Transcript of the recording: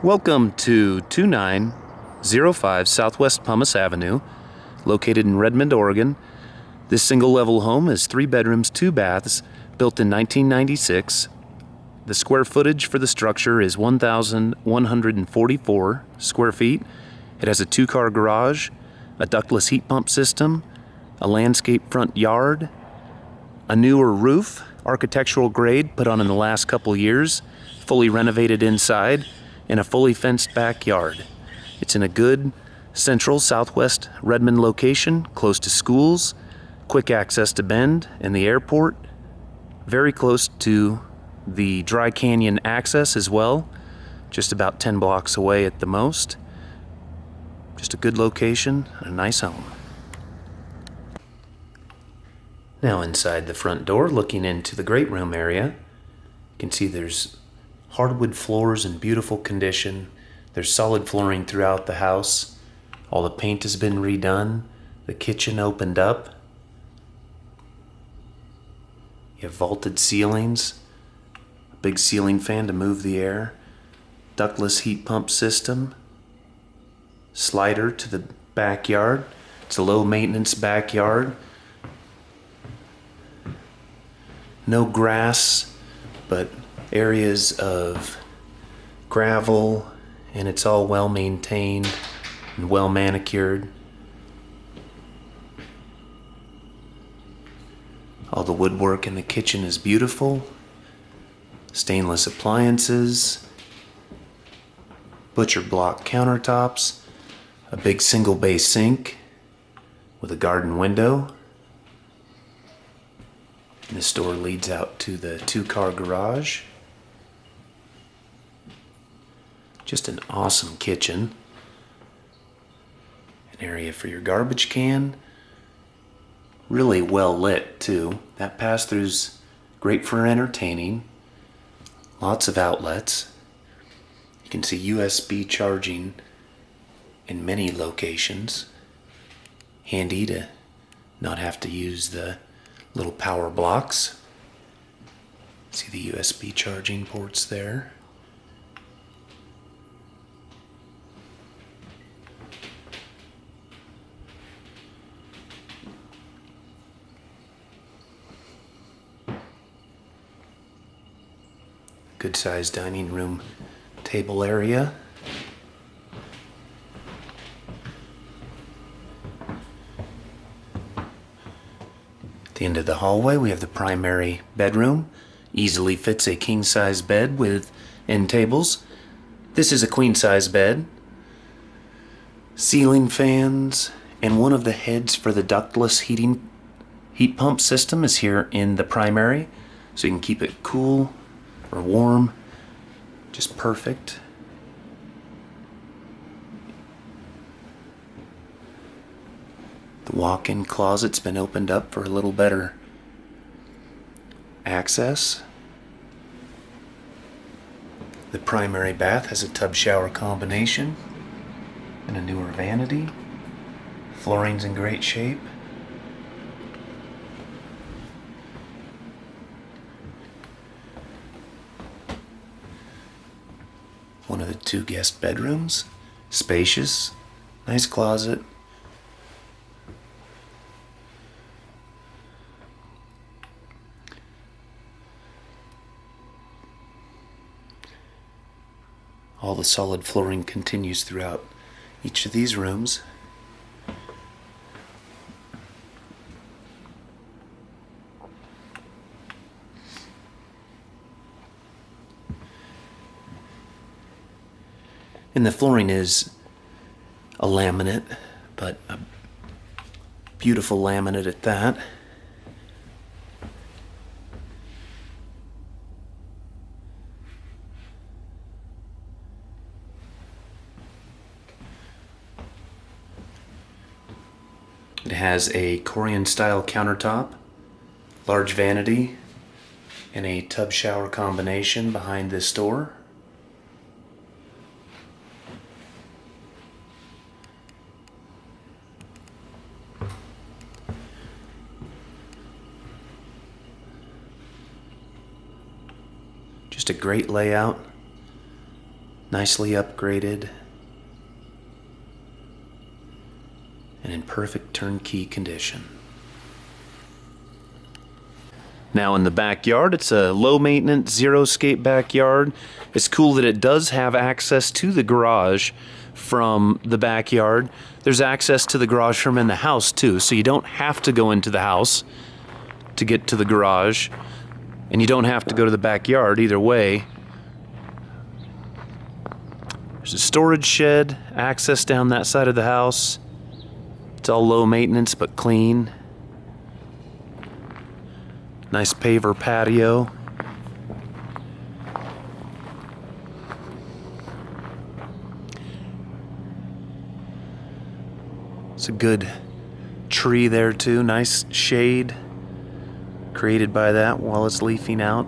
Welcome to 2905 Southwest Pumice Avenue, located in Redmond, Oregon. This single-level home is 3 bedrooms, 2 baths, built in 1996. The square footage for the structure is 1,144 square feet. It has a 2-car garage, a ductless heat pump system, a landscape front yard, a newer roof, architectural grade put on in the last couple years, fully renovated inside, and a fully fenced backyard. It's in a good central southwest Redmond location, close to schools, quick access to Bend and the airport, very close to the Dry Canyon access as well, just about 10 blocks away at the most. Just a good location and a nice home. Now inside the front door, looking into the great room area, you can see there's hardwood floors in beautiful condition. There's solid flooring throughout the house. All the paint has been redone. The kitchen opened up. You have vaulted ceilings, a big ceiling fan to move the air, ductless heat pump system, slider to the backyard. It's a low maintenance backyard. No grass, but areas of gravel, and it's all well maintained and well manicured. All the woodwork in the kitchen is beautiful. Stainless appliances, butcher block countertops, a big single bay sink with a garden window. And this door leads out to the 2-car garage. Just an awesome kitchen. An area for your garbage can. Really well lit too. That pass-through's great for entertaining. Lots of outlets. You can see USB charging in many locations. Handy to not have to use the little power blocks. See the USB charging ports there. Good sized dining room table area. At the end of the hallway, we have the primary bedroom. Easily fits a king-size bed with end tables. This is a queen-size bed. Ceiling fans, and one of the heads for the ductless heat pump system is here in the primary, so you can keep it cool or warm, just perfect. The walk-in closet's been opened up for a little better access. The primary bath has a tub shower combination and a newer vanity. Flooring's in great shape. One of the 2 guest bedrooms, spacious, nice closet. All the solid flooring continues throughout each of these rooms. And the flooring is a laminate, but a beautiful laminate at that. It has a Korean style countertop, large vanity, and a tub shower combination behind this door. Just a great layout. nicely upgraded, and in perfect turnkey condition. Now in the backyard, it's a low maintenance, zero scape backyard. It's cool that it does have access to the garage from the backyard. There's access to the garage from in the house too, so you don't have to go into the house to get to the garage, and you don't have to go to the backyard either way. There's a storage shed, access down that side of the house. It's all low maintenance but clean. Nice paver patio. It's a good tree there too, nice shade created by that while it's leafing out.